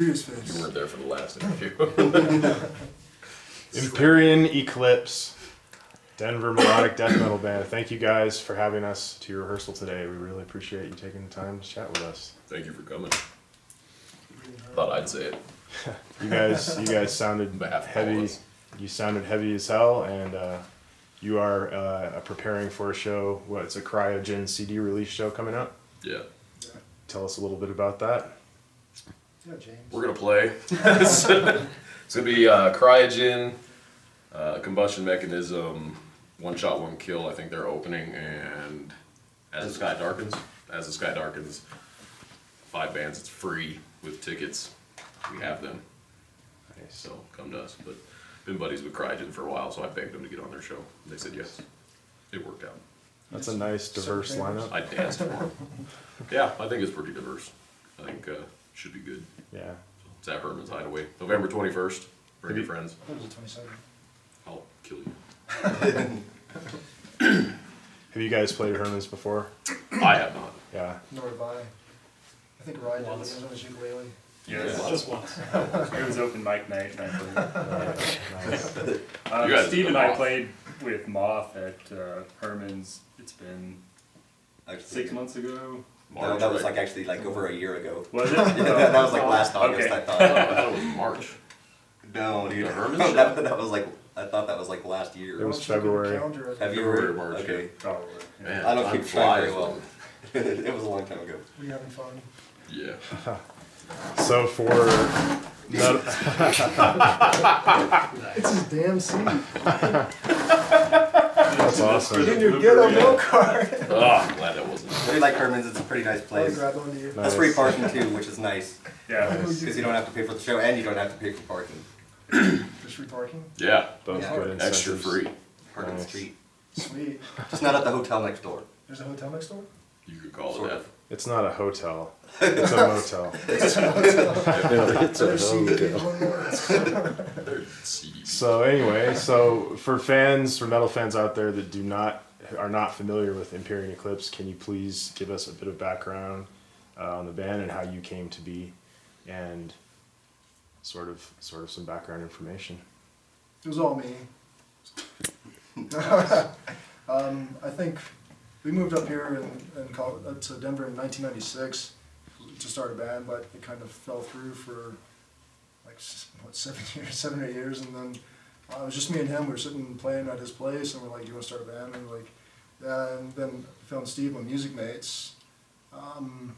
You weren't there for the last interview. Empyrean Eclipse, Denver melodic death metal band. Thank you guys for having us to your rehearsal today. We really appreciate you taking the time to chat with us. Thank you for coming. Thought I'd say it. You guys sounded heavy. You sounded heavy as hell, and you are preparing for a show. It's a Cryogen CD release show coming up. Yeah. Tell us a little bit about that. Yeah, James. We're gonna play. It's gonna be Cryogen, Combustion Mechanism, One Shot, One Kill. I think they're opening, and As the Sky Darkens. 5 bands. It's free with tickets. We have them. Nice. So come to us. But been buddies with Cryogen for a while, so I begged them to get on their show. They said yes. It worked out. That's a nice, diverse lineup. I danced for them. Yeah, I think it's pretty diverse. I think should be good. Yeah. It's at Herman's Hideaway, November 21st. Bring your friends. What was it, 27? I'll kill you. Have you guys played Herman's before? I have not. Yeah. Nor have I. I think Ryan did on his ukulele. Yeah, Yeah. just once. It was open mic night, and I played. Nice. You guys Steve did and I Moth. played with Moth at Herman's. It's been Actually, 6 months ago. No, that was right? like actually like over a year ago. Was it? Yeah, that was like last August, Okay. I I thought. thought it was March. No, dude. The Herman that was like, I thought that was like last year. It was Why don't you look at the February. calendar? February, March, okay. Probably. Man, I don't time keep track very flies, well. It was a long time ago. Were you having fun? Yeah. So for It's his damn seat. that's awesome. In your ghetto milk cart. Oh, I'm glad that wasn't. I really like Herman's. It's a pretty nice I'll place. grab one to you. That's free parking too, which is nice. Yeah. Because you don't have to pay for the show and you don't have to pay for parking. Just free parking? Yeah. Both Yeah. good Extra incentives. free. Park on the Nice. street. Sweet. Just not at the hotel next door. There's a hotel next door? You could call Sort it of. It's not a hotel. It's a motel. It's a that. See. So anyway, so for metal fans out there that are not familiar with Empyrean Eclipse, can you please give us a bit of background on the band and how you came to be, and sort of some background information? It was all me. I think we moved up here to Denver in 1996 to start a band, but it kind of fell through for like 7 or 8 years, and then it was just me and him. We were sitting playing at his place, and we're like, "Do you want to start a band?" And we're like, "Yeah." And then I found Steve on Music Mates, and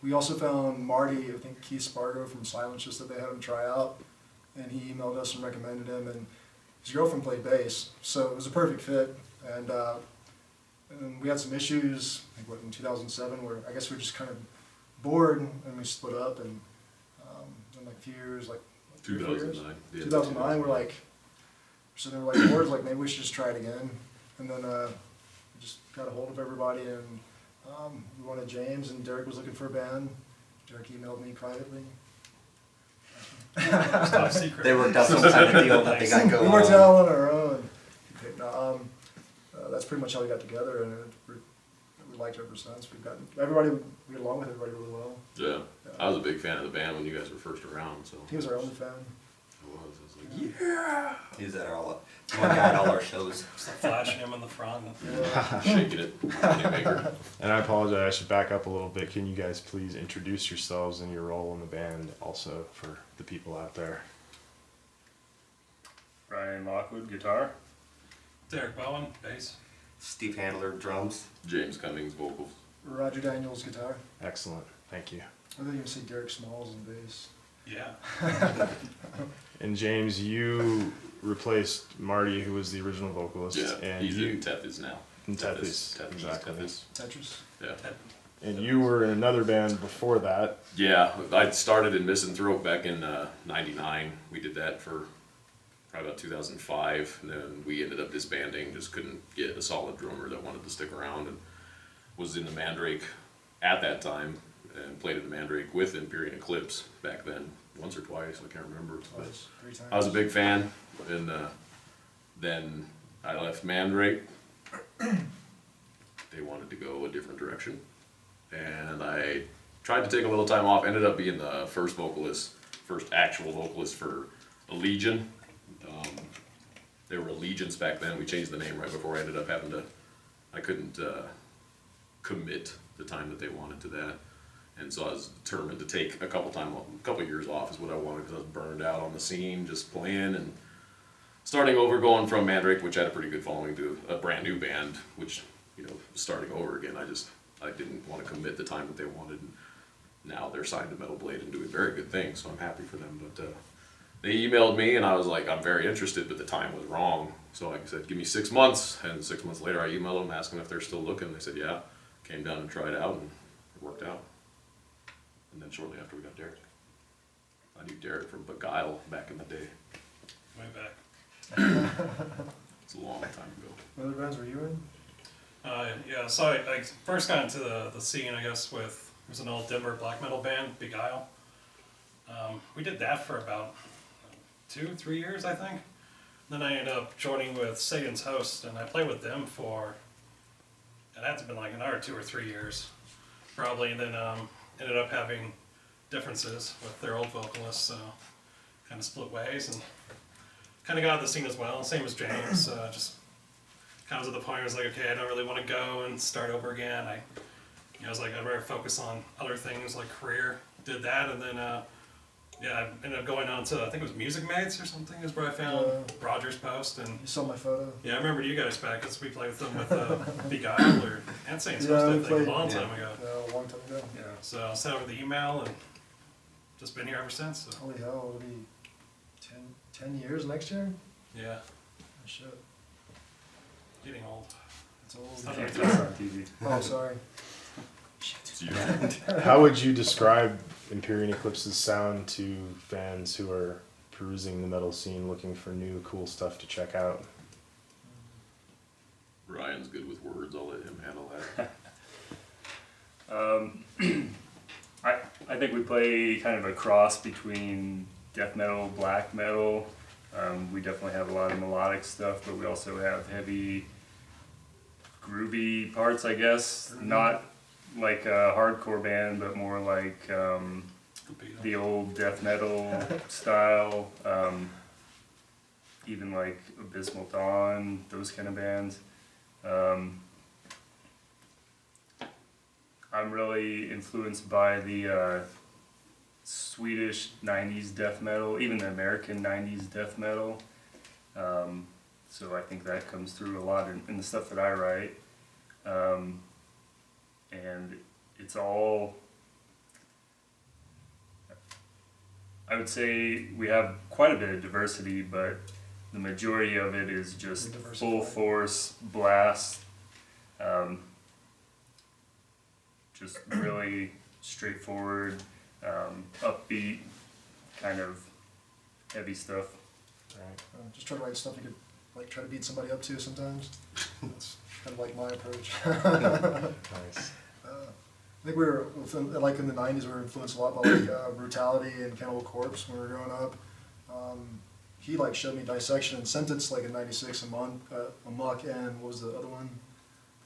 we also found Marty. I think Keith Spargo from Silence, just that they had him try out, and he emailed us and recommended him, and his girlfriend played bass, so it was a perfect fit. And we had some issues, like in 2007, where I guess we were just kind of bored, and we split up, and in like a few years, like 3 or 4 years? 2009. Yeah, 2009, we're like, so they were like bored, like maybe we should just try it again. And then we just got a hold of everybody, and we wanted James, and Derek was looking for a band. Derek emailed me privately. Top secret. They worked out some kind of deal that they got We going worked it on. out on our own. That's pretty much how we got together, and we liked it ever since. We get along with everybody really well. Yeah. I was a big fan of the band when you guys were first around, so. He was our only fan. I was like, yeah. He's at one guy at all our shows. Flashing him in the front. Shaking it. Maker. And I apologize, I should back up a little bit. Can you guys please introduce yourselves and your role in the band also for the people out there? Ryan Lockwood, guitar. Derek Bowen, bass. Steve Handler, drums. James Cummings, vocals. Roger Daniels, guitar. Excellent, thank you. I thought you were going to say Derek Smalls on bass. Yeah. And James, you replaced Marty, who was the original vocalist. Yeah, and he's you in Tethys now. in Tethys, Tethys, exactly. Tethys. Tetris. Yeah. And you were in another band before that. Yeah, I started in Misanthrope back in '99. We did that for probably about 2005, and then we ended up disbanding. Just couldn't get a solid drummer that wanted to stick around, and was in the Mandrake at that time, and played in the Mandrake with Empyrean Eclipse back then, once or twice, I can't remember. But Twice, 3 times. I was a big fan, and then I left Mandrake. They wanted to go a different direction, and I tried to take a little time off. Ended up being the first vocalist first actual vocalist for Allegiant. They were Allegiance back then. We changed the name right before I ended up having to, I couldn't commit the time that they wanted to that. And so I was determined to take a couple years off is what I wanted, because I was burned out on the scene, just playing and starting over, going from Mandrake, which had a pretty good following, to a brand new band, which, starting over again. I didn't want to commit the time that they wanted. Now they're signed to Metal Blade and doing very good things, so I'm happy for them. But they emailed me and I was like, I'm very interested, but the time was wrong. So I said, give me 6 months. And 6 months later I emailed them asking if they're still looking. They said, yeah. Came down and tried out and it worked out. And then shortly after we got Derek. I knew Derek from Beguile back in the day. Way back. It's a long time ago. What other bands were you in? Yeah, so I first got into the scene, I guess, with, it was an old Denver black metal band, Beguile. We did that for about 2-3 years, I think. Then I ended up joining with Satan's Host, and I played with them for, it had to have been like another 2 or 3 years, probably, and then ended up having differences with their old vocalists, so kind of split ways, and kind of got out of the scene as well, same as James, just kind of to the point where I was like, okay, I don't really want to go and start over again. I was like, I'd rather focus on other things like career, did that, and then I ended up going on to, I think it was Music Mates or something is where I found Roger's post, and You saw my photo? yeah, I remember you guys back because we played with them with Beguile or and Saints Yeah, Host, we I think, played- a long time ago. Yeah, a long time ago. Yeah, so I sent over the email and just been here ever since. So Holy hell, it'll be 10 years next year? yeah, Oh, shit. getting old. It's old. It's not Can't like do it on TV. Oh, sorry. It's you. How would you describe Empyrean Eclipse's sound to fans who are perusing the metal scene, looking for new, cool stuff to check out? Ryan's good with words. I'll let him handle that. I think we play kind of a cross between death metal, black metal. We definitely have a lot of melodic stuff, but we also have heavy, groovy parts, I guess. Not like a hardcore band, but more like the old death metal style. Even like Abysmal Dawn, those kind of bands. I'm really influenced by the Swedish 90s death metal, even the American 90s death metal. So I think that comes through a lot in the stuff that I write. And it's all, I would say we have quite a bit of diversity, but the majority of it is just full force blast. Just really straightforward, upbeat, kind of heavy stuff. Right. Just try to write stuff you could like try to beat somebody up to sometimes. That's kind of like my approach. Nice. I think we were, like in the 90s, we were influenced a lot by like Brutality and Cannibal Corpse when we were growing up. He like showed me Dissection and Sentence like in '96 a Muck, and what was the other one?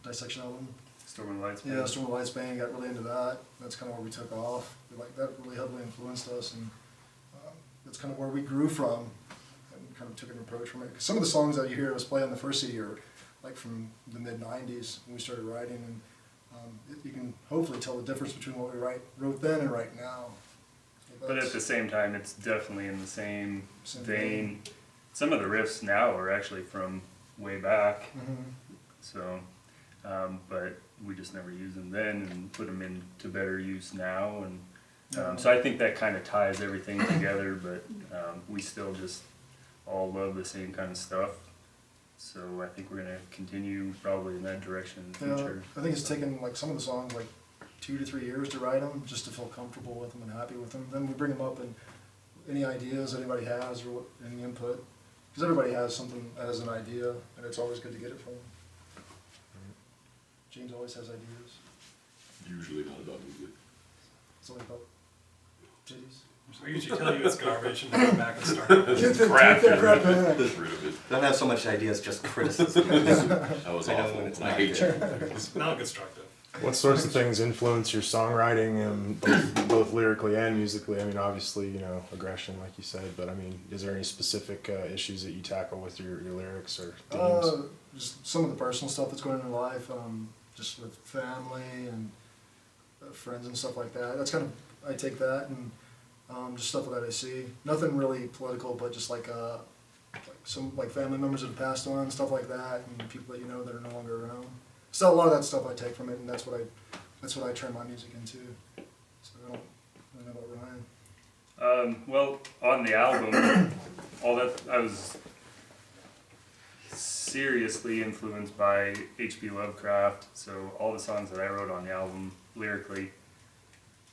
Dissection album. Storm and Lights. Yeah, Storm of Lights Band, got really into that. That's kind of where we took off. Like that really heavily influenced us, and that's kind of where we grew from, and kind of took an approach from it. 'Cause some of the songs that you hear us play on the first CD are like from the mid '90s when we started writing, and you can hopefully tell the difference between what we wrote then and right now. So But at that's the same time, it's definitely in the same Same vein. Some of the riffs now are actually from way back, Mhm. so, but we just never used them then and put them into better use now. And so I think that kind of ties everything together, but we still just all love the same kind of stuff. So I think we're going to continue probably in that direction in the Yeah, future. I think it's taken like some of the songs like 2 to 3 years to write them, just to feel comfortable with them and happy with them. Then we bring them up, and any ideas anybody has or any input, because everybody has something as an idea, and it's always good to get it from them. James always has ideas. Usually not about music. It's only about titties. We usually tell you it's garbage and then go back and start over. It's crap. Get that crap Get back. rid of it. Don't have so much ideas, just criticism. That was I know awful. when it's and I not hate good. you. It's not constructive. What sorts of things influence your songwriting, both lyrically and musically? I mean, obviously, you know, aggression, like you said, but I mean, is there any specific issues that you tackle with your lyrics or themes? Just some of the personal stuff that's going on in life, just with family and friends and stuff like that. That's kind of, I take that and just stuff that I see. Nothing really political, but just like some like family members that have passed on, stuff like that, and people that you know that are no longer around. So a lot of that stuff I take from it, and that's what I turn my music into. So I don't know about Ryan. Well, on the album, all that I was seriously influenced by H.P. Lovecraft. So all the songs that I wrote on the album lyrically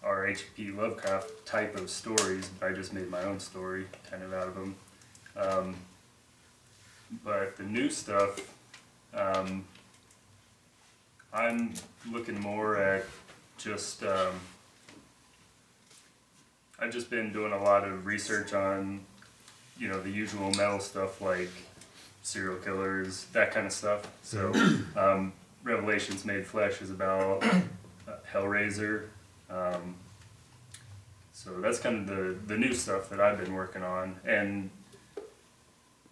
are H.P. Lovecraft type of stories. I just made my own story kind of out of them. But the new stuff, I'm looking more at just, I've just been doing a lot of research on, you know, the usual metal stuff like serial killers, that kind of stuff. So, Revelations Made Flesh is about Hellraiser. So that's kind of the new stuff that I've been working on. And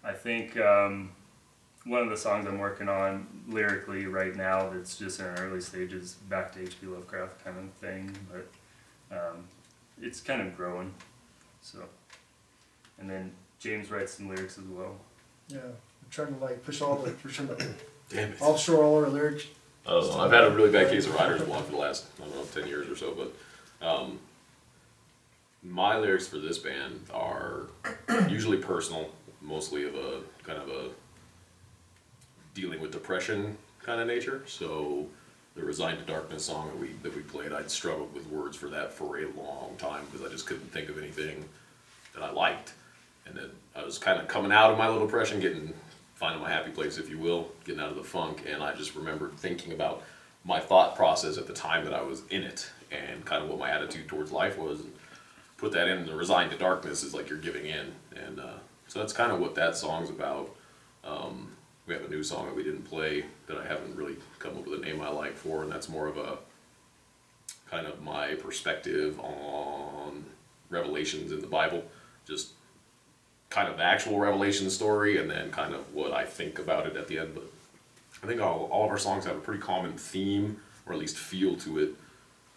I think one of the songs I'm working on lyrically right now that's just in early stages, back to H.P. Lovecraft kind of thing, but it's kind of growing. So, and then James writes some lyrics as well. Yeah, I'm trying to like push all the Damn it. offshore all our lyrics. I've had a really bad case of writer's block for the last, I don't know, 10 years or so, but my lyrics for this band are usually personal, mostly of a kind of a dealing with depression kind of nature. So the Resigned to Darkness song that we played, I'd struggled with words for that for a long time because I just couldn't think of anything that I liked. And then I was kind of coming out of my little depression, finding my happy place, if you will, getting out of the funk. And I just remembered thinking about my thought process at the time that I was in it and kind of what my attitude towards life was. And put that in the Resigned to Darkness is like you're giving in. And so that's kind of what that song's about. We have a new song that we didn't play that I haven't really come up with a name I like for, and that's more of a kind of my perspective on revelations in the Bible, just kind of the actual revelation story, and then kind of what I think about it at the end. But I think all of our songs have a pretty common theme, or at least feel to it,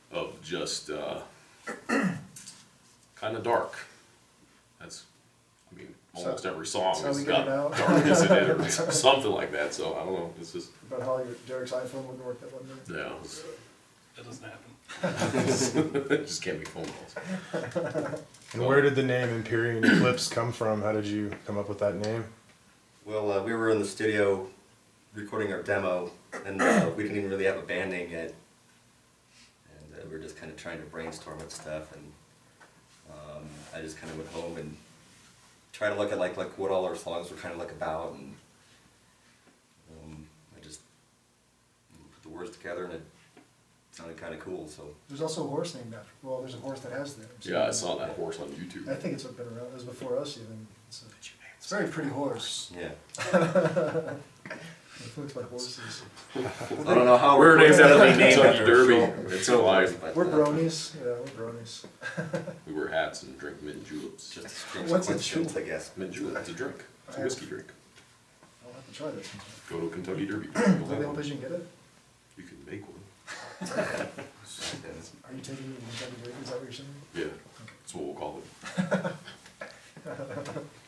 of just kind of dark. That's, I mean, almost every song that's how has we got get it out. darkness in it, or something like that. So I don't know. It's just About how Derek's iPhone wouldn't work that one day. yeah, That doesn't happen. it just can't be phone calls. And where did the name Empyrean Eclipse come from? How did you come up with that name? Well, we were in the studio recording our demo, and we didn't even really have a band name yet. And we were just kind of trying to brainstorm and stuff, and I just kind of went home and tried to look at like what all our songs were kind of like about, and I just put the words together, and it sounded kind of cool. So There's also a horse named after. Well, there's a horse that has names. Yeah, I saw that horse on YouTube. I think it's been around. It was before us even. It's a very pretty horse. yeah, It looks like horses. I don't know how We're named after the named Kentucky after Derby. show- It's show alive. horse, but, We're bronies. Yeah, we're bronies. We wear hats and drink mint juleps. Just a strange What's a coincidence, julep? I guess. Mint julep. It's a drink. It's a whiskey drink. I'll have to try this sometime. Go to Kentucky Derby. Is that the only place you can get it? You can make one. Are you taking it in Kentucky Derby? Is that what you're saying? Yeah, that's what we'll call it.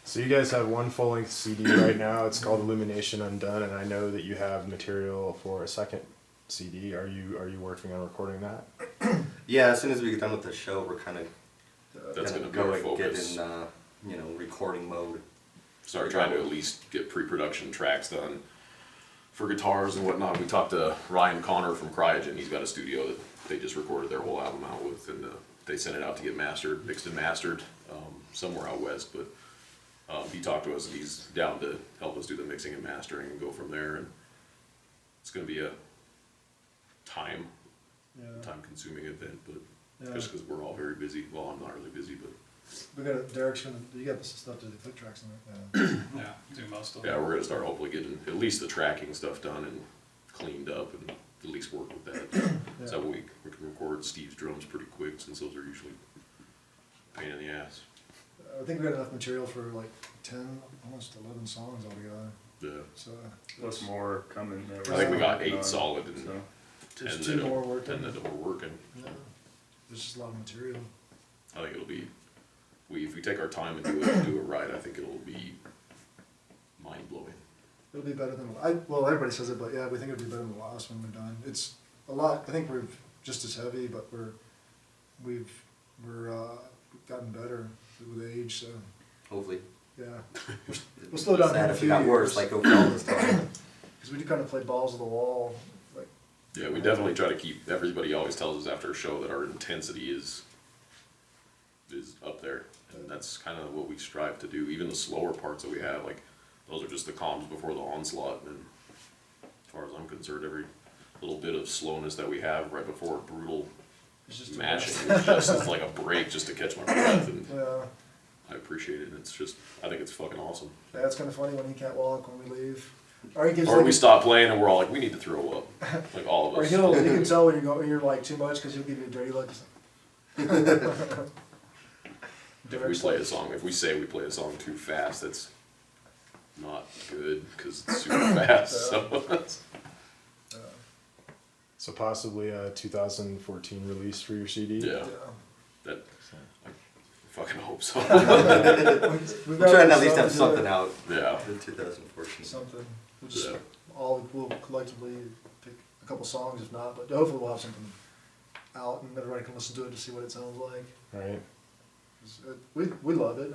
So you guys have one full-length CD right now. It's called Illumination Undone, and I know that you have material for a second CD. Are you working on recording that? Yeah, as soon as we get done with the show, we're kind of That's gonna be go our and get focus. in recording mode. Start trying to at least get pre-production tracks done for guitars and whatnot. We talked to Ryan Connor from Cryogen. He's got a studio that they just recorded their whole album out with, and they sent it out to get mastered, mixed and mastered, somewhere out west. But he talked to us, and he's down to help us do the mixing and mastering and go from there. And it's going to be a time-consuming event, but Yeah. just because we're all very busy. Well, I'm not really busy, but We got Derek's gonna. You got this stuff to do click tracks and everything. Yeah, do most of it. yeah, we're going to start hopefully getting at least the tracking stuff done and cleaned up and at least work with that. So we can record Steve's drums pretty quick, since those are usually a pain in the ass. I think we got enough material for like 10, almost 11 songs altogether. Yeah. So Plus more coming. That I think we got working 8 on, solid and so. 10 there's that 2 more working. 10 that we're working. Yeah. There's just a lot of material. I think it'll be, if we take our time and do it right, I think it'll be mind blowing. It'll be better than, well, everybody says it, but yeah, we think it'll be better than the last one we've done. It's a lot, I think we're just as heavy, but we've gotten better with age, so, Hopefully. yeah. We'll slow down in Sad a if it few got worse, years. like overall this time. Because we do kind of play balls to the wall, like, Yeah, we definitely try to keep, everybody always tells us after a show that our intensity is up there. And that's kind of what we strive to do. Even the slower parts that we have, like, those are just the calms before the onslaught. And as far as I'm concerned, every little bit of slowness that we have right before a brutal it's just a mashing mess. is just it's like a break just to catch my breath. And Yeah. I appreciate it. And it's just, I think it's fucking awesome. Yeah, it's kind of funny when he can't walk when we leave. Or he gives Or like we stop playing and we're all like, we need to throw up. Like all of Or us. you can tell when you're like too much because he'll give you a dirty look. If we play a song, if we say we play a song too fast, that's not good because it's super fast. So So possibly a 2014 release for your CD. yeah, that I fucking hope so. We're We're trying to at least have something out Yeah, in 2014. Something. We'll just Yeah. we'll collectively pick a couple songs if not, but hopefully we'll have something out and everybody can listen to it to see what it sounds like. Right. 'Cause we love it.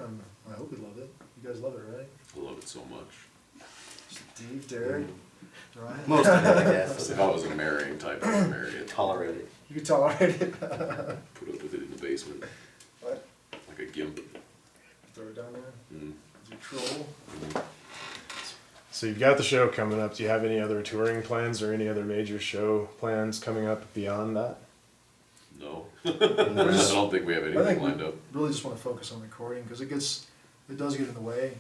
I hope we love it. You guys love it, right? I love it so much. Steve, Derek, Ryan. Most of it, I guess. If I was a marrying type, I would marry it. Tolerate it. You can tolerate it. Put up with it in the basement What? like a gimp. Throw it down there. Mm. You troll. So you've got the show coming up. Do you have any other touring plans or any other major show plans coming up beyond that? No, I don't think we have I anything think lined we up. really just want to focus on recording because it does get in the way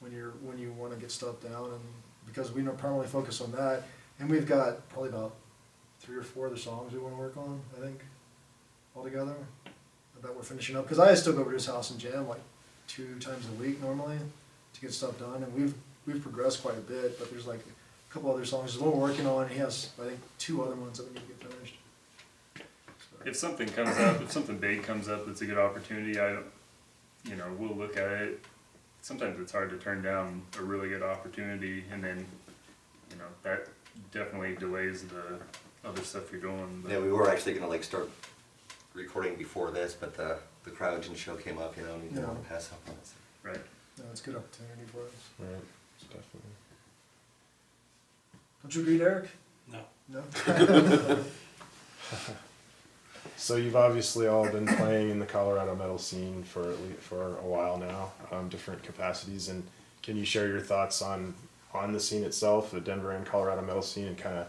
when you want to get stuff down, and because we don't primarily focus on that, and we've got probably about 3 or 4 other songs we want to work on. I think altogether that we're finishing up because I still go over to his house and jam like 2 times a week normally to get stuff done, and we've progressed quite a bit. But there's like a couple other songs. There's one we're working on. He has I think 2 other ones that we need to get finished. If something comes up, if something big comes up that's a good opportunity, we'll look at it. Sometimes it's hard to turn down a really good opportunity, and then, that definitely delays the other stuff you're doing. But Yeah, we were actually gonna start recording before this, but the cryogen show came up, and we didn't want to pass up on it. right. No, it's a good opportunity for us. Right. Definitely. Don't you agree, Derek? No. No. So you've obviously all been playing in the Colorado metal scene for a while now, different capacities. And can you share your thoughts on the scene itself, the Denver and Colorado metal scene, and kind of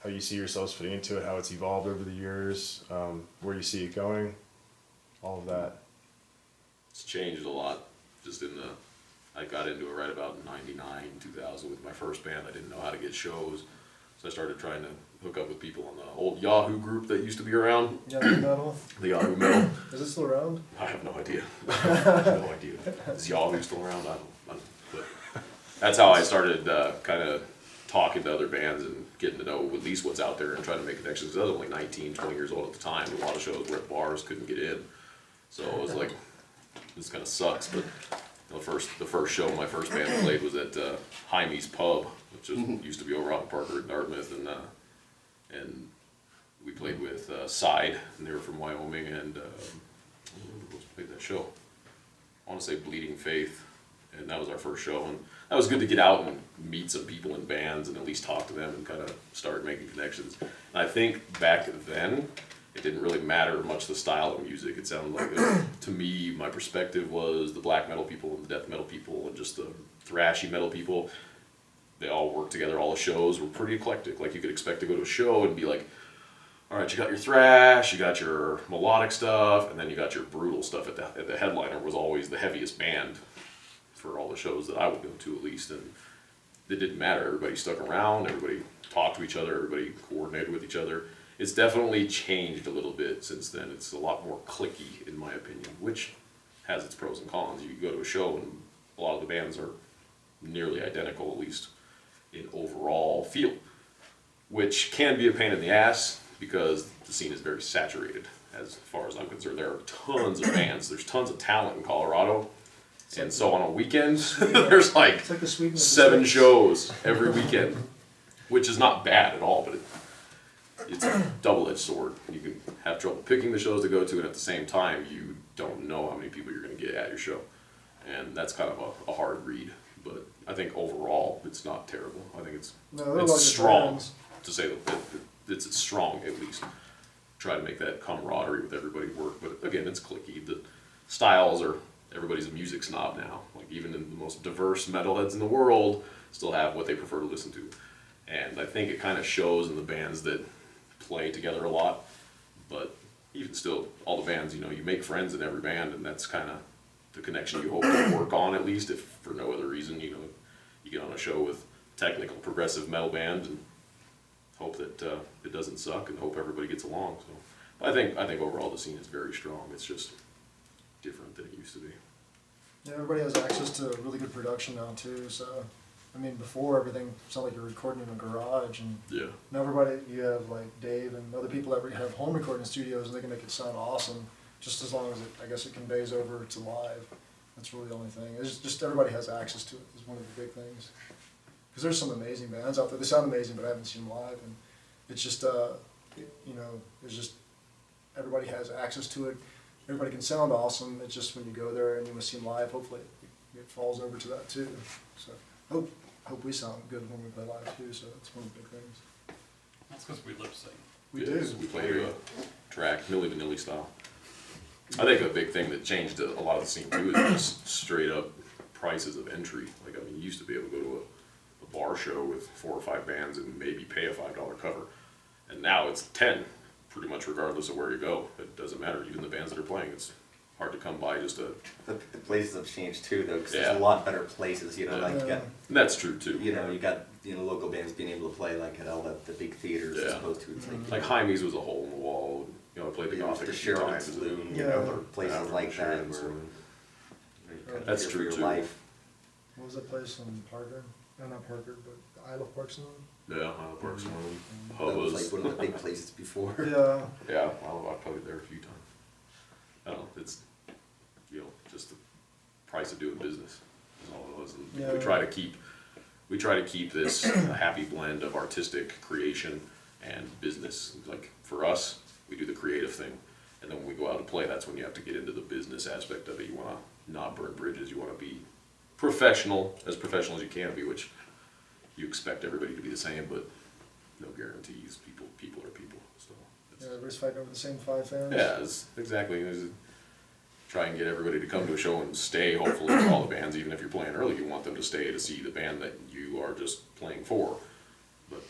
how you see yourselves fitting into it, how it's evolved over the years, where you see it going, all of that? It's changed a lot. Just I got into it right about 99, 2000 with my first band. I didn't know how to get shows, so I started trying to hook up with people on the old Yahoo group that used to be around. Yeah, the metal. The Yahoo Metal. Is it still around? I have no idea. I have no idea. Is Yahoo still around? I don't. But that's how I started kind of talking to other bands and getting to know at least what's out there and trying to make connections. 'Cause I was only 19, 20 years old at the time. A lot of shows were at bars, couldn't get in. So it was like, this kind of sucks. But the first show my first band played was at Jaime's Pub, which used to be over on Parker in Dartmouth, and we played with Side, and they were from Wyoming, and who else played that show? I want to say Bleeding Faith, and that was our first show, and that was good to get out and meet some people in bands and at least talk to them and kind of start making connections. And I think back then, it didn't really matter much the style of music. It sounded like, to me, my perspective was the black metal people and the death metal people and just the thrashy metal people. They all worked together. All the shows were pretty eclectic. Like, you could expect to go to a show and be like, all right, you got your thrash, you got your melodic stuff, and then you got your brutal stuff. At the headliner was always the heaviest band for all the shows that I would go to, at least. And it didn't matter. Everybody stuck around, everybody talked to each other, everybody coordinated with each other. It's definitely changed a little bit since then. It's a lot more cliquey, in my opinion, which has its pros and cons. You go to a show and a lot of the bands are nearly identical, at least in overall feel, which can be a pain in the ass because the scene is very saturated as far as I'm concerned. There are tons of bands, there's tons of talent in Colorado, and so on a weekend, there's like It's like the Sweden of the 7 States. shows every weekend, which is not bad at all, but it's a double-edged sword. You can have trouble picking the shows to go to, and at the same time, you don't know how many people you're going to get at your show. And that's kind of a hard read, but I think overall, it's not terrible. I think it's No, they're like strong, fans. to say that it's strong, at least. Try to make that camaraderie with everybody work, but again, it's cliquey. The styles are, everybody's a music snob now. Like, even in the most diverse metalheads in the world still have what they prefer to listen to. And I think it kind of shows in the bands that play together a lot, but even still, all the bands, you know, you make friends in every band, and that's kind of the connection you hope to work on, at least, if for no other reason. You know, you get on a show with technical progressive metal band and hope that it doesn't suck, and hope everybody gets along. So, but I think overall the scene is very strong. It's just different than it used to be. Yeah, everybody has access to really good production now too. So, I mean, before everything sounded like you're recording in a garage, and Yeah. now everybody, you have like Dave and other people that have home recording studios, and they can make it sound awesome, just as long as it, I guess, it conveys over to live. That's really the only thing. It's just everybody has access to it is one of the big things. Because there's some amazing bands out there. They sound amazing, but I haven't seen them live, and it's just, you know, it's just everybody has access to it. Everybody can sound awesome. It's just when you go there and you want to see them live, hopefully it falls over to that too. So hope we sound good when we play live too. So that's one of the big things. That's because we lip sync. We Yes, do. we play a track, Milli Vanilli style. I think a big thing that changed a lot of the scene too is just straight up prices of entry. Like, I mean, you used to be able to go to a bar show with 4 or 5 bands and maybe pay a $5 cover. And now it's 10, pretty much regardless of where you go. It doesn't matter, even the bands that are playing, it's hard to come by just a... The places have changed too, though, because Yeah. there's a lot better places. You know, Yeah. like you got, And that's true too. you know, you got local bands being able to play like at all the big theaters as Yeah. opposed to it's Like Jaime's was a hole in the wall. You know, I played the you know, Gothic the a few Sheridan times. Saloon, Yeah. you know, or places Yeah, like that Sheridan where Saloon. you kind of That's fear true, for your too. life. What was that place in Parker? No, not Parker, but Isle of Park Saloon? Yeah, Isle of Park Saloon. That was Hubba's. like one of the big places before. Yeah. Yeah, I've played there a few times. I don't know, it's, you know, just the price of doing business is all it was. And Yeah. we try to keep this a happy blend of artistic creation and business. Like, for us, we do the creative thing, and then when we go out and play, that's when you have to get into the business aspect of it. You wanna not burn bridges, you wanna be professional as you can be, which you expect everybody to be the same, but no guarantees. People are people, so. Yeah, everybody's fighting over the same 5 fans. Yeah, exactly. Try and get everybody to come to a show and stay, hopefully, for all the bands. Even if you're playing early, you want them to stay to see the band that you are just playing for. But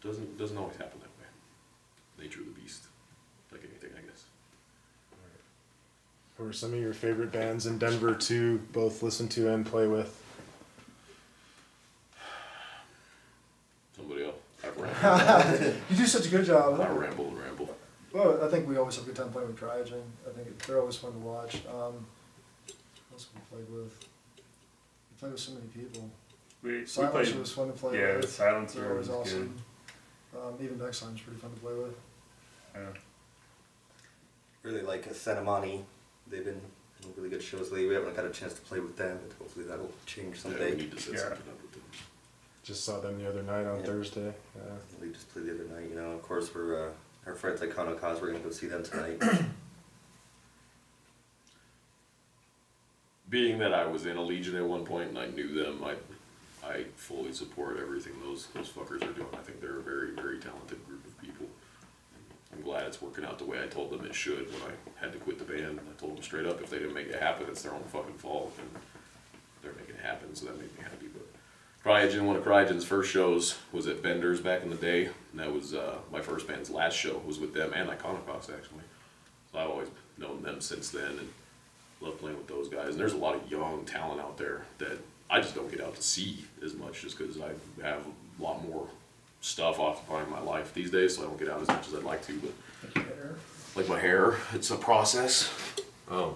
doesn't always happen that way. Nature of the beast, like anything, I guess. Who are some of your favorite bands in Denver to both listen to and play with? Somebody else. I've rambled. You do such a good job. I ramble. Well, I think we always have a good time playing with Cryogen. I think they're always fun to watch. What else have we played with? We played with so many people. We Silencer played, was fun to play yeah, with. Silencer They're always was awesome. Even Backline's pretty fun to play with. Really like Santa Mani. They've been having really good shows lately. We haven't got a chance to play with them, but hopefully that'll change Yeah, someday. we need to set Yeah. something up with them. Just saw them the other night on Yeah. Thursday. We just played the other night, you know. Of course, we're our friends at Iconocos. We're gonna go see them tonight. Being that I was in a Legion at one point and I knew them, I fully support everything those fuckers are doing. I think they're a very, very talented group of people. I'm glad it's working out the way I told them it should when I had to quit the band. I told them straight up, if they didn't make it happen, it's their own fucking fault, and they're making it happen, so that made me happy. But Cryogen, one of Cryogen's first shows was at Bender's back in the day, and that was my first band's last show was with them and Iconocos, actually. So I've always known them since then, and love playing with those guys. And there's a lot of young talent out there that I just don't get out to see as much just because I have a lot more stuff occupying my life these days, so I don't get out as much as I'd like to. But like my hair, it's a process. I don't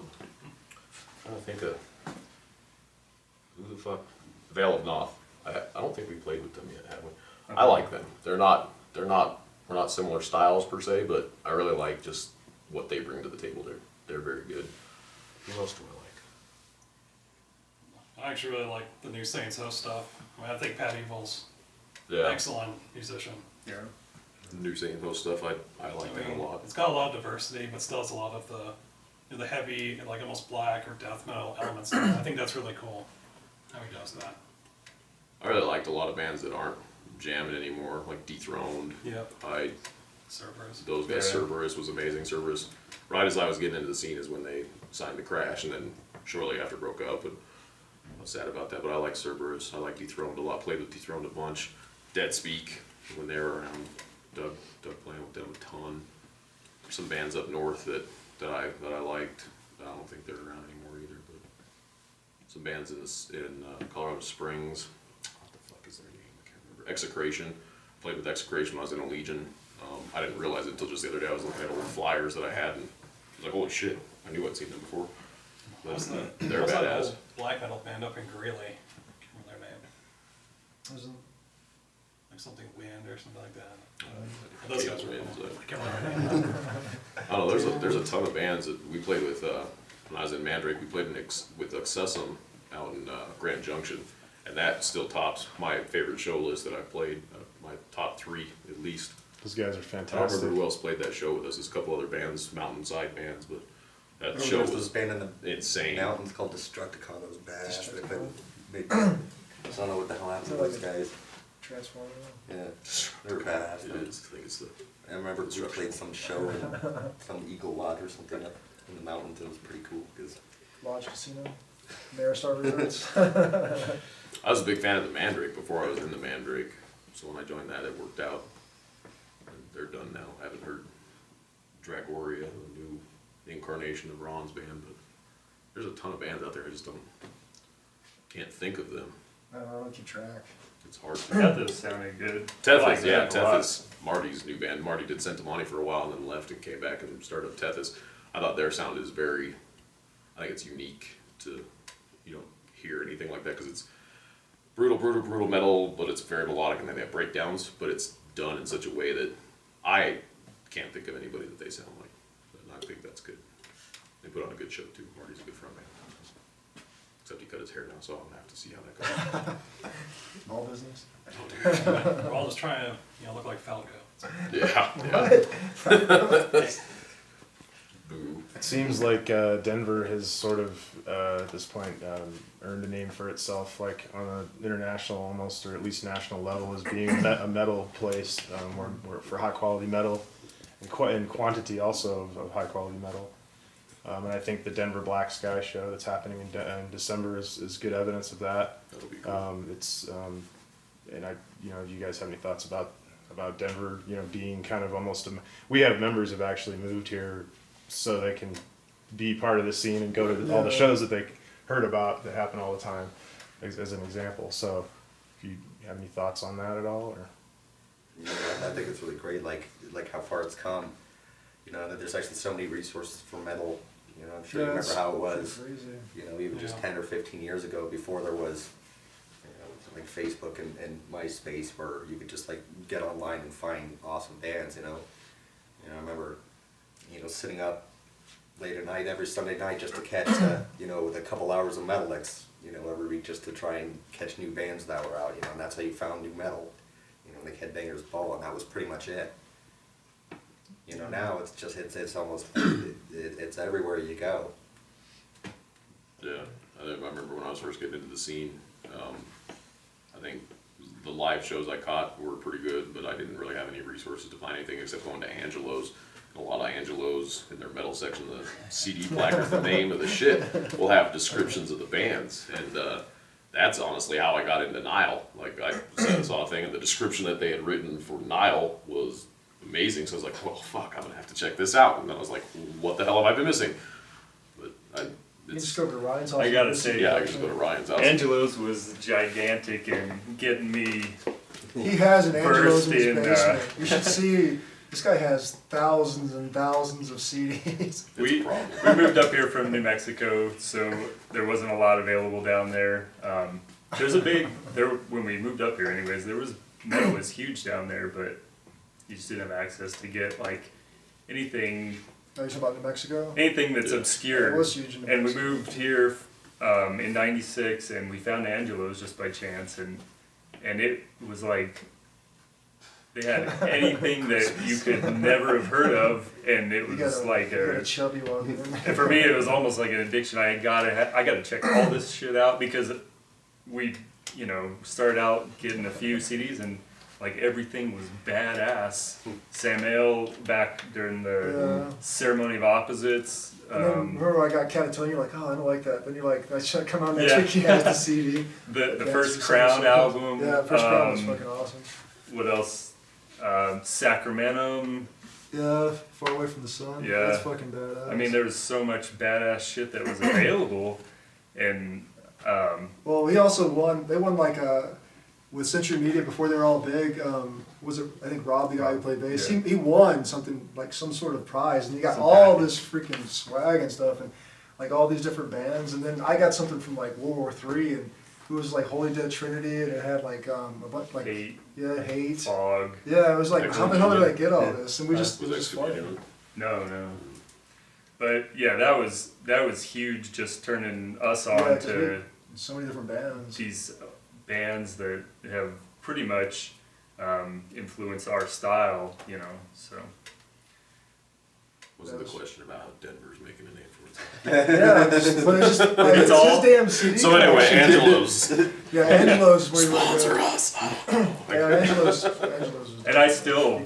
think who the fuck, Veil of Noth. I don't think we played with them yet, have we? I like them. We're not similar styles per se, but I really like just what they bring to the table. They're very good. Who else do I like? I actually really like the new Saints Host stuff. I mean, I think Pat Evil's Yeah, excellent musician. Yeah. new Saint Host stuff. I like that a lot. It's got a lot of diversity, but still has a lot of the heavy, like almost black or death metal elements. I think that's really cool how he does that. I really liked a lot of bands that aren't jamming anymore, like Dethroned. Yep. Cerberus. Those guys, Yeah. Cerberus was amazing. Cerberus, right as I was getting into the scene is when they signed to Crash, and then shortly after broke up, and I was sad about that, but I like Cerberus. I like Dethroned a lot, played with Dethroned a bunch. Dead Speak, when they were around, Doug playing with them a ton. Some bands up north that I liked. I don't think they're around anymore either, but some bands in Colorado Springs. What the fuck is their name? I can't remember. Execration. Played with Execration when I was in a Legion. I didn't realize it until just the other day. I was looking at old flyers that I had, and I was like, holy shit, I knew I'd seen them before. But they're What's that badass. old black metal band up in Greeley? I can't remember their name. Like something Wind or something like that. Those guys were Winds, cool. I can't remember their name. I don't know. There's a ton of bands that we played with when I was in Mandrake. We played with Accessum out in Grand Junction, and that still tops my favorite show list that I played. My top 3 at least. Those guys are I don't fantastic. remember who else played that show with us. There's a couple other bands, mountainside bands, but that Remember show there was was this band in the insane. mountains called Destructicon. That was badass. They played, I don't know what the hell happened to Is it like those guys. Transformer. Yeah, they were badass. It man. is. I think it's the. I remember we played some show in some Eagle Lodge or something up in the mountains. It was pretty cool because Lodge Casino. Maristar Resorts. I was a big fan of the Mandrake before I was in the Mandrake, so when I joined that, it worked out. And they're done now. I haven't heard Dragoria, the new incarnation of Ron's band, but there's a ton of bands out there. I just can't think of them. I don't know, I don't keep track. It's hard. Tethys sounded good. I Tethys, like yeah, that a lot. Tethys, Marty's new band. Marty did Sentimani for a while and then left and came back and started up Tethys. I thought their sound is I think it's unique to, you don't hear anything like that because it's brutal metal, but it's very melodic, and then they have breakdowns, but it's done in such a way that I can't think of anybody that they sound like. And I think that's good. They put on a good show too. Marty's a good frontman. Except he cut his hair now, so I'm gonna have to see how that goes. All business. We're all just trying to, look like Falco. Yeah. Boo. It seems like Denver has sort of, at this point, earned a name for itself, like on an international almost, or at least national level, as being a metal place where for high quality metal, and quantity also of high quality metal. And I think the Denver Black Sky show that's happening in December is good evidence of that. That'll be cool. And I, do you guys have any thoughts about Denver, being kind of almost we have members have actually moved here so they can be part of the scene and go to all the shows that they heard about that happen all the time, as an example. So, if you have any thoughts on that at all, or? yeah, I think it's really great. Like how far it's come. That there's actually so many resources for metal. I'm sure you remember how it was. Crazy. Even just 10 or 15 years ago, before there was, like Facebook and MySpace, where you could just like get online and find awesome bands. I remember, sitting up late at night every Sunday night just to catch, with a couple hours of metal X, every week just to try and catch new bands that were out. And that's how you found new metal. Like Headbangers Ball, and that was pretty much it. Now it's just it's almost it's everywhere you go. Yeah, I remember when I was first getting into the scene, I think the live shows I caught were pretty good, but I didn't really have any resources to find anything except going to Angelo's. And a lot of Angelo's in their metal section, the CD placard, the name of the shit, will have descriptions of the bands, and that's honestly how I got into Nile. Like I saw a thing, and the description that they had written for Nile was amazing, so I was like, well, fuck, I'm gonna have to check this out. And then I was like, what the hell have I been missing? But You just go over to Ryan's house. I gotta and say, Yeah, I just go to Ryan's house. Angelo's was gigantic in getting me. He has an Angelo's in his First in, basement. You should see, this guy has thousands and thousands of CDs. It's a We problem. moved up here from New Mexico, so there wasn't a lot available down there. There's a big there when we moved up here. Anyways, there was metal was huge down there, but you just didn't have access to get like anything Are you talking about New Mexico? anything that's Yeah. obscure. It was huge in New And we Mexico. moved here in '96, and we found Angelo's just by chance, and it was like they had anything that you could never have heard of, and it You was got like a chubby one. and for me, it was almost like an addiction. I gotta check all this shit out because we, started out getting a few CDs and like everything was badass. Samael back during the Yeah. Ceremony of Opposites. And then remember I got Catatonia, you're like, oh, I don't like that. Then you're like, I should come out next Yeah. week, he has the CD. The Yeah, first it's Crown so- album. Yeah, first Crown was fucking awesome. What else? Sacramentum. Yeah, Far Away from the Sun. Yeah. That's fucking badass. I mean, there was so much badass shit that was available, and Well, he also won, they won like with Century Media before they were all big, was it, I think Rob, the guy who played bass, Yeah. he won something, like some sort of prize, and he got Some all package. this freaking swag and stuff, and like all these different bands, and then I got something from like World War III, and it was like Holy Dead Trinity, and it had like a bunch, like, Hate, Hate. Fog. Yeah, it was like, how the hell did I get all Yeah. this? And we just, it Was was just Executed funny. on it? No. But yeah, that was huge. Just turning us on Yeah, 'cause to So many different bands. these bands that have pretty much influenced our style, So Wasn't the That was- question about how Denver's making a name for itself? Yeah, but it's just, like, it's all- his damn CD. So anyway, collection. Angelo's. Yeah, Angelo's where you were Sponsor going. us. I don't know. Yeah, Angelo's was and I still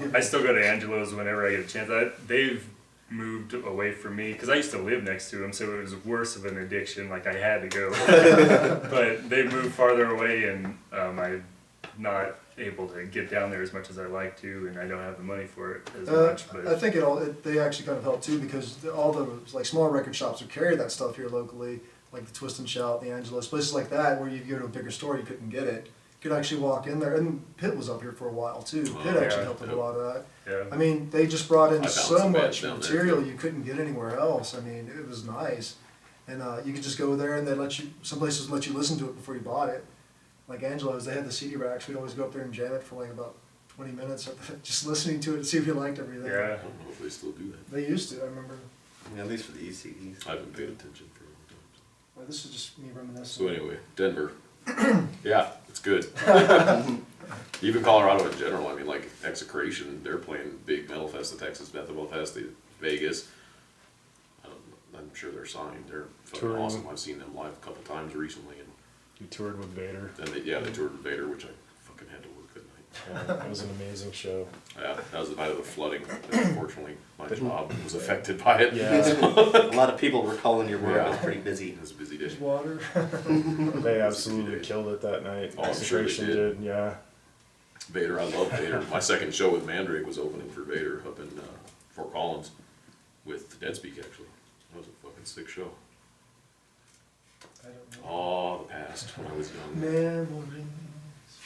go to Angelo's whenever I get a chance. They've moved away from me because I used to live next to them, so it was worse of an addiction. Like I had to go, but they moved farther away, and I'm not able to get down there as much as I like to, and I don't have the money for it as much. I But think they actually kind of help too because all the like smaller record shops would carry that stuff here locally, like the Twist and Shout, the Angelos, places like that where you go to a bigger store you couldn't get it. You could actually walk in there, and Pitt was up here for a while too. Pitt actually yeah. helped with a lot of that. yeah, I mean, they just brought in I found so some bands much down there, material too. you couldn't get anywhere else. I mean, it was nice, and you could just go there and they let you. Some places let you listen to it before you bought it. Like Angelo's, they had the CD racks. We'd always go up there and jam it for like about 20 minutes, just listening to it to see if you liked everything. yeah. I don't know if they still do that. They used to. I remember. At least for the ECDs. I haven't paid attention for a long time. Well, this is just me reminiscing. So anyway, Denver. Yeah, it's good. Even Colorado in general. I mean, like Execration, they're playing big metal fest, the Texas Metal Fest, the Vegas. I'm sure they're signed. They're fucking Touring. awesome. I've seen them live a couple times recently, and You toured with Vader. then they toured with Vader, which I fucking had to work that night. Yeah, it was an amazing show. Yeah, that was the night of the flooding. Unfortunately, my job was affected by it. Yeah, A lot of people were calling your work. It was Yeah. pretty busy. It was a busy day. Just water. they absolutely killed it that night. Oh, I'm sure they Execration did. Yeah. Vader, I love Vader. My second show with Mandrake was opening for Vader up in Fort Collins with Deadspeak, actually. That was a fucking sick show. I don't know. Oh, the past when I was young. Memories.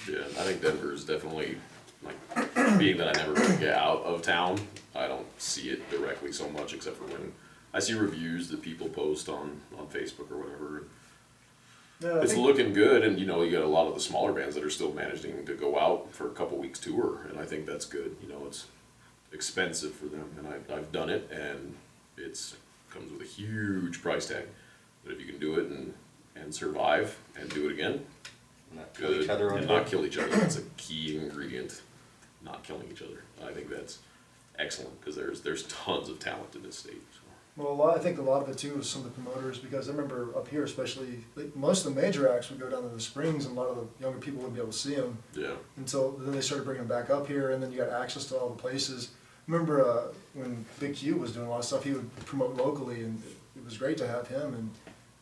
Yeah, I think Denver is definitely, like, being that I never really get out of town, I don't see it directly so much except for when I see reviews that people post on Facebook or whatever. Yeah, I It's think- looking good, and you got a lot of the smaller bands that are still managing to go out for a couple weeks tour, and I think that's good. It's expensive for them, and I've done it, and it's comes with a huge price tag. But if you can do it and survive and do it again, Not kill good, each other on and tour. not kill each other. That's a key ingredient. Not killing each other. I think that's excellent because there's tons of talent in this state. So. Well, I think a lot of it too is some of the promoters, because I remember up here especially, like, most of the major acts would go down to the Springs, and a lot of the younger people wouldn't be able to see them Yeah. until then they started bringing them back up here, and then you got access to all the places. Remember when Big Q was doing a lot of stuff, he would promote locally, and it was great to have him. And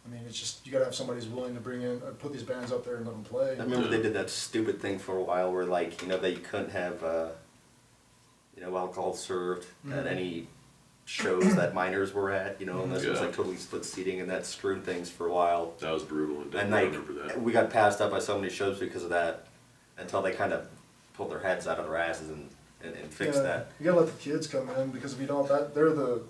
I mean, it's just you got to have somebody who's willing to bring in, put these bands up there and let them play. I remember they did that stupid thing for a while where, like, that you couldn't have, alcohol served at Mhm. any shows that miners were at, you know, and this was Yeah. like totally split seating, and that screwed things for a while. That was brutal in And Denver, I like, remember that. we got passed up by so many shows because of that, until they kind of pulled their heads out of their asses and fixed Yeah, that. You gotta let the kids come in, because if you don't, they're the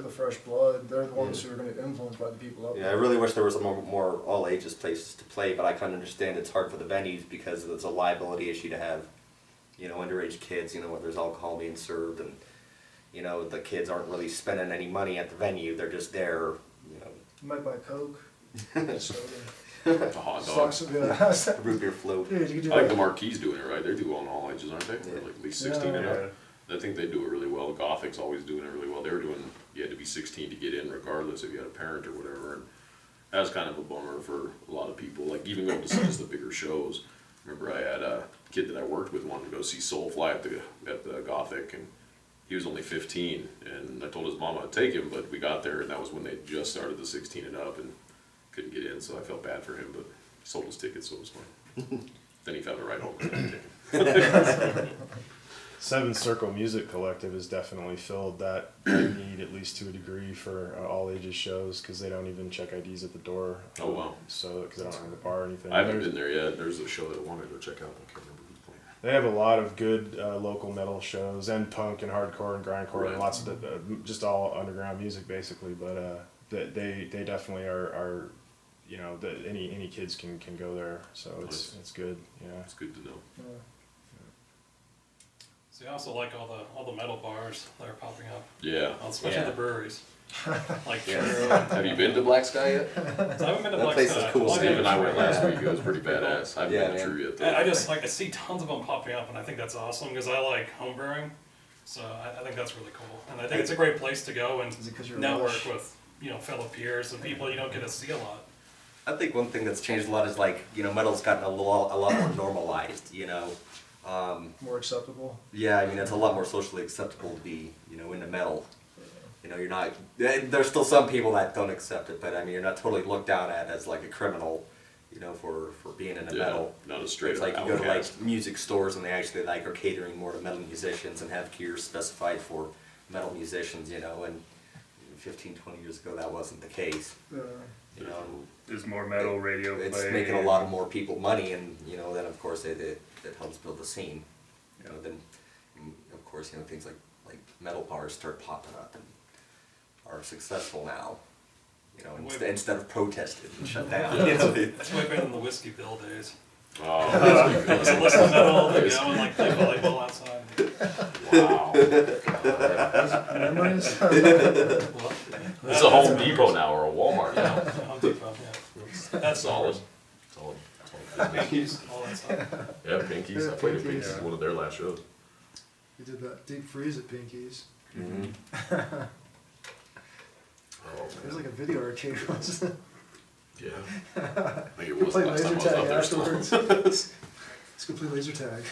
fresh blood, they're the ones Yeah. who are gonna get influenced by the people up Yeah, I there. really wish there was a more all ages places to play, but I can understand it's hard for the venues because it's a liability issue to have, you know, underage kids, you know, where there's alcohol being served, and, you know, the kids aren't really spending any money at the venue, they're just there, you know, You might buy Coke, soda, A hot dog. stocks, yeah. root beer float. Dude, you could do I think the that. Marquis doing it right. They're doing all ages, aren't they? Yeah. Like at least 16 and Yeah. up. I think they do it really well. Gothic's always doing it really well. They were doing, you had to be 16 to get in regardless if you had a parent or whatever. And that was kind of a bummer for a lot of people. Like even going to some of the bigger shows. Remember I had a kid that I worked with wanted to go see Soulfly at the Gothic, and he was only 15. And I told his mom I'd take him, but we got there and that was when they just started the 16 and up and couldn't get in. So I felt bad for him, but he sold his tickets, so it was fine. Then he found a ride home with that ticket. Seven Circle Music Collective has definitely filled that need, at least to a degree, for all ages shows, because they don't even check IDs at the door. Oh, wow. So because they don't have a bar or anything. I haven't There's- been there yet. There's a show that I wanted to go check out. I can't remember who's playing. They have a lot of good local metal shows, and punk and hardcore and grindcore, Right. and lots of just all underground music basically. But they definitely are you know, any kids can go there, so Nice. it's good. Yeah. It's good to know. Yeah. See, I also like all the metal bars that are popping up, Yeah. especially Yeah. the breweries. Like Yeah. True. Have you been to Black Sky yet? I haven't been to That Black place is Sky. cool. Well, Steve and I went last Yeah. week. It was pretty badass. I haven't Yeah, been to man. True yet though. And I just like I see tons of them popping up, and I think that's awesome because I like home brewing, so I think that's really cool. And I think it's a great place to go and Is it 'cause you're network Welsh? with fellow peers and people you don't get to see a lot. I think one thing that's changed a lot is like, you know, metal's gotten a lot more normalized, you know. More acceptable. Yeah, I mean, it's a lot more socially acceptable to be, you know, into metal. You know, you're not, there's still some people that don't accept it, but I mean, you're not totally looked down at as like a criminal, you know, for being into Yeah, metal. not a straight It's up like you go to like outcast. music stores and they actually like are catering more to metal musicians and have gear specified for metal musicians, you know, and 15, 20 years ago that wasn't the case, you know. There's more metal radio It's play. making a lot of more people money, and you know, then of course it helps build the scene. You know, then of course, you know, things like metal bars start popping up and are successful now. You know, instead of protested and shut down. You know, It's way better than the Whiskey Bill days. Oh, Listen to metal all day, go and like play volleyball outside. wow. Memories? Well, It's a Home Depot now or a Walmart now. Home Depot, yeah. That's solid. Solid. Pinkies, all that stuff. Yeah, Pinkies. I played at Pinkies. Pinkies, one of their last shows. We did that deep freeze at Pinky's. Oh, It was man. like a video arcade. Let's Yeah. I think it was play the last laser time I was tag out there still. afterwards. Let's go play laser tag.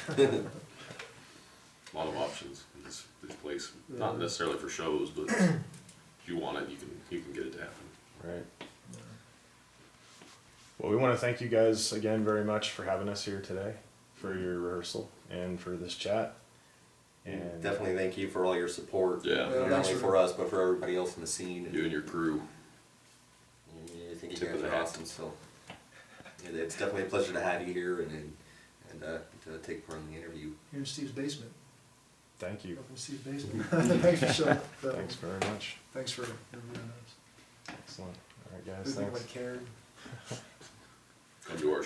A lot of options in this place. Not necessarily for shows, but if you want it, you can get it to happen. Right. Well, we want to thank you guys again very much for having us here today, for your rehearsal and for this chat. And definitely thank you for all your support. Yeah. Not thanks only for- for us, but for everybody else in the scene. You and your crew. I think you Tip guys of the are hat. awesome. So it's definitely a pleasure to have you here and to take part in the interview. Here in Steve's basement. thank you. Up in Steve's basement. Thanks for showing up. Thanks very much. Thanks for interviewing us. Excellent. All right, guys. Didn't think Thanks. I cared. Come to our